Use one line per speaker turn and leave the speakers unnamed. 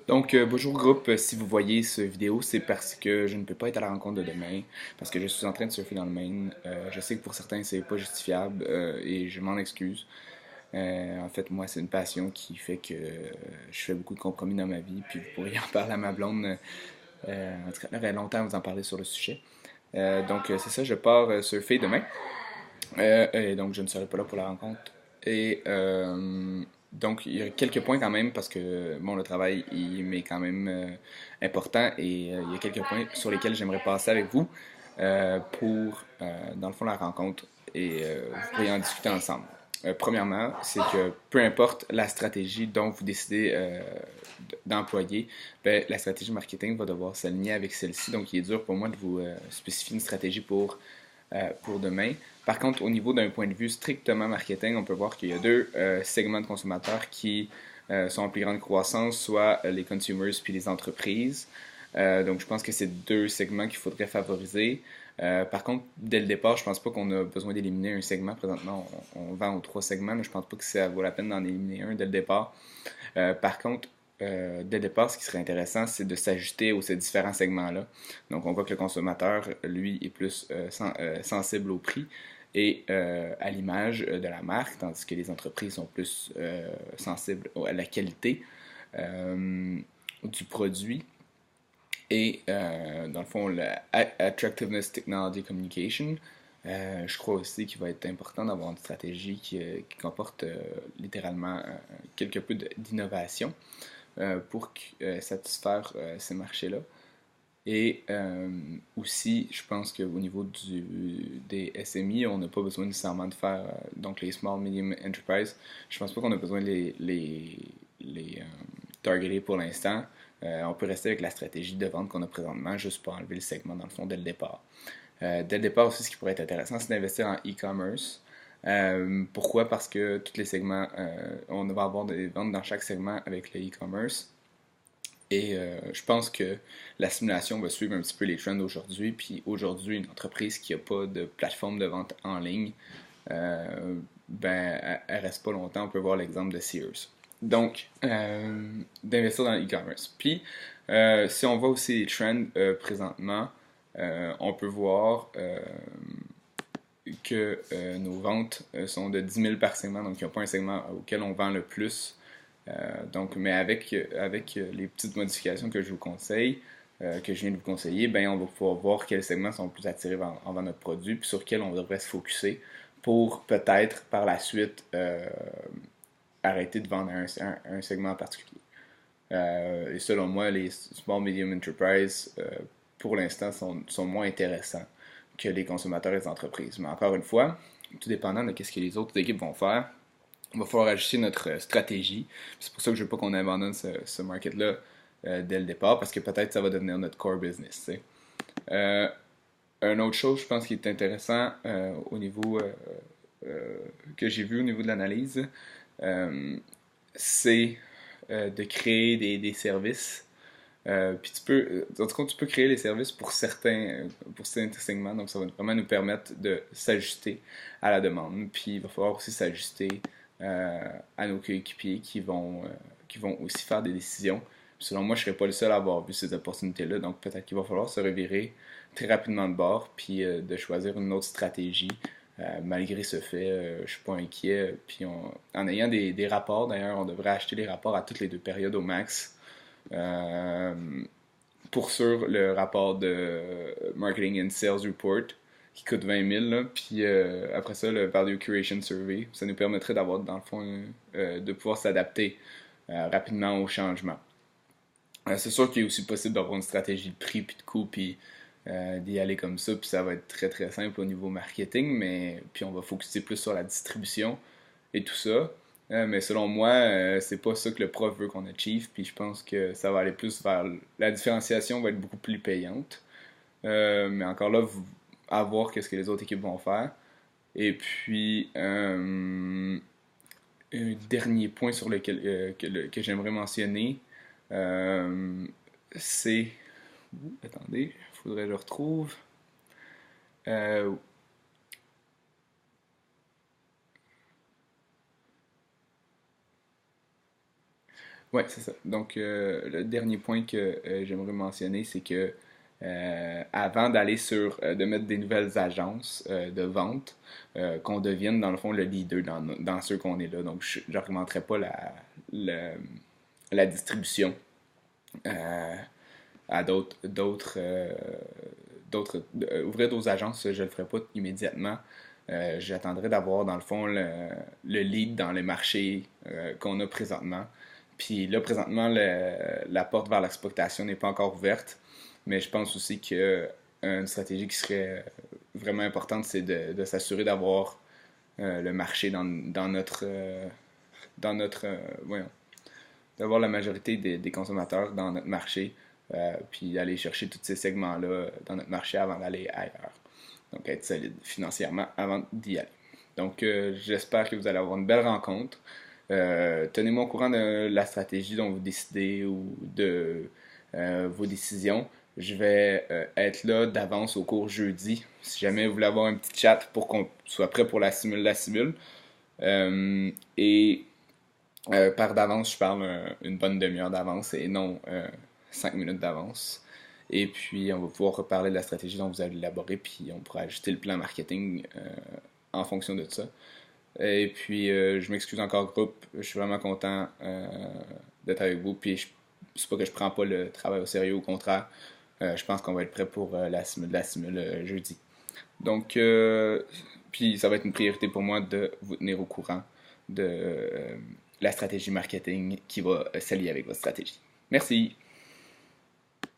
Donc, bonjour groupe, si vous voyez cette vidéo, c'est parce que je ne peux pas être à la rencontre de demain, parce que je suis en train de surfer dans le Maine. Je sais que pour certains, c'est pas justifiable et je m'en excuse. En fait, moi, c'est une passion qui fait que je fais beaucoup de compromis dans ma vie, puis vous pourriez en parler à ma blonde. En tout cas, elle aurait longtemps à vous en parler sur le sujet. Donc, c'est ça, je pars surfer demain. Et donc, je ne serai pas là pour la rencontre. Et donc, il y a quelques points quand même, parce que, bon, le travail, il m'est quand même important, et il y a quelques points sur lesquels j'aimerais passer avec vous pour, dans le fond, la rencontre, et vous pourriez en discuter ensemble. Premièrement, c'est que peu importe la stratégie dont vous décidez d'employer, ben, la stratégie marketing va devoir s'aligner avec celle-ci. Donc, il est dur pour moi de vous spécifier une stratégie pour demain. Par contre, au niveau d'un point de vue strictement marketing, on peut voir qu'il y a deux segments de consommateurs qui sont en plus grande croissance, soit les consumers puis les entreprises. Donc, je pense que c'est deux segments qu'il faudrait favoriser. Par contre, dès le départ, je pense pas qu'on a besoin d'éliminer un segment. Présentement, on vend aux trois segments, mais je pense pas que ça vaut la peine d'en éliminer un dès le départ. Par contre, dès le départ, ce qui serait intéressant, c'est de s'ajuster aux ces différents segments-là. Donc, on voit que le consommateur, lui, est plus sensible au prix et à l'image de la marque, tandis que les entreprises sont plus sensibles à la qualité du produit. Et dans le fond, la Attractiveness Technology Communication, je crois aussi qu'il va être important d'avoir une stratégie qui comporte littéralement quelque peu d'innovation pour satisfaire ces marchés-là. Et aussi, je pense qu'au niveau des SMI, on n'a pas besoin nécessairement de faire donc les Small Medium Enterprise. Je pense pas qu'on a besoin de les targeter pour l'instant. On peut rester avec la stratégie de vente qu'on a présentement, juste pour enlever le segment dans le fond dès le départ. Dès le départ aussi, ce qui pourrait être intéressant, c'est d'investir en e-commerce. Pourquoi? Parce que tous les segments, on va avoir des ventes dans chaque segment avec le e-commerce. Et je pense que la simulation va suivre un petit peu les trends d'aujourd'hui. Puis aujourd'hui, une entreprise qui n'a pas de plateforme de vente en ligne, ben, elle reste pas longtemps. On peut voir l'exemple de Sears. Donc, d'investir dans l'e-commerce. Puis, si on voit aussi les trends présentement, on peut voir que nos ventes sont de 10 000 par segment, donc il n'y a pas un segment auquel on vend le plus. Donc, mais avec les petites modifications que je vous conseille, que je viens de vous conseiller, ben, on va pouvoir voir quels segments sont plus attirés envers notre produit, puis sur quels on devrait se focuser pour peut-être par la suite arrêter de vendre un segment en particulier. Et selon moi, les small medium enterprise, pour l'instant, sont moins intéressants que les consommateurs et les entreprises. Mais encore une fois, tout dépendant de ce que les autres équipes vont faire, il va falloir ajuster notre stratégie. C'est pour ça que je veux pas qu'on abandonne ce market-là dès le départ, parce que peut-être ça va devenir notre core business. Euh, une autre chose, je pense, qui est intéressant au niveau que j'ai vu au niveau de l'analyse, c'est de créer des services. Puis en tout cas, tu peux créer les services pour certains segments, donc ça va vraiment nous permettre de s'ajuster à la demande. Puis il va falloir aussi s'ajuster à nos coéquipiers qui vont aussi faire des décisions. Puis selon moi, je ne serais pas le seul à avoir vu ces opportunités-là, donc peut-être qu'il va falloir se revirer très rapidement de bord, puis de choisir une autre stratégie. Malgré ce fait, je ne suis pas inquiet. Puis en ayant des rapports, d'ailleurs, on devrait acheter les rapports à toutes les deux périodes au max. Euh, pour sûr, le rapport de Marketing and Sales Report qui coûte 20 000, là, puis après ça, le Value Curation Survey, ça nous permettrait d'avoir, dans le fond, de pouvoir s'adapter rapidement aux changements. C'est sûr qu'il est aussi possible d'avoir une stratégie de prix puis de coût, puis d'y aller comme ça, puis ça va être très très simple au niveau marketing, mais puis on va focuser plus sur la distribution et tout ça. Mais selon moi, c'est pas ça que le prof veut qu'on achieve, puis je pense que ça va aller plus vers la différenciation va être beaucoup plus payante. Mais encore là, à voir qu'est-ce que les autres équipes vont faire. Et puis, un dernier point sur lequel que j'aimerais mentionner, euh, c'est... Attendez, il faudrait que je le retrouve. Euh, Ouais, c'est ça. Donc, le dernier point que j'aimerais mentionner, c'est que avant d'aller de mettre des nouvelles agences de vente, qu'on devienne dans le fond le leader dans ceux qu'on est là. Donc, je n'augmenterai pas la, la distribution à ouvrir d'autres agences, je le ferai pas immédiatement. J'attendrai d'avoir dans le fond le lead dans les marchés qu'on a présentement. Puis là, présentement, la porte vers l'exportation n'est pas encore ouverte, mais je pense aussi que une stratégie qui serait vraiment importante, c'est de s'assurer d'avoir le marché dans notre voyons, d'avoir la majorité des consommateurs dans notre marché, puis aller chercher tous ces segments-là dans notre marché avant d'aller ailleurs. Donc, être solide financièrement avant d'y aller. Donc, j'espère que vous allez avoir une belle rencontre. Tenez-moi au courant de la stratégie dont vous décidez ou de vos décisions. Je vais être là d'avance au cours jeudi. Si jamais vous voulez avoir un petit chat pour qu'on soit prêt pour la simule. Et par d'avance, je parle une bonne demi-heure d'avance et non 5 minutes d'avance. Et puis, on va pouvoir reparler de la stratégie dont vous allez élaborer, puis on pourra ajuster le plan marketing en fonction de ça. Et puis, je m'excuse encore, groupe. Je suis vraiment content d'être avec vous. Puis, c'est pas que je prends pas le travail au sérieux, au contraire. Je pense qu'on va être prêt pour la simule jeudi. Donc, puis ça va être une priorité pour moi de vous tenir au courant de la stratégie marketing qui va s'allier avec votre stratégie. Merci.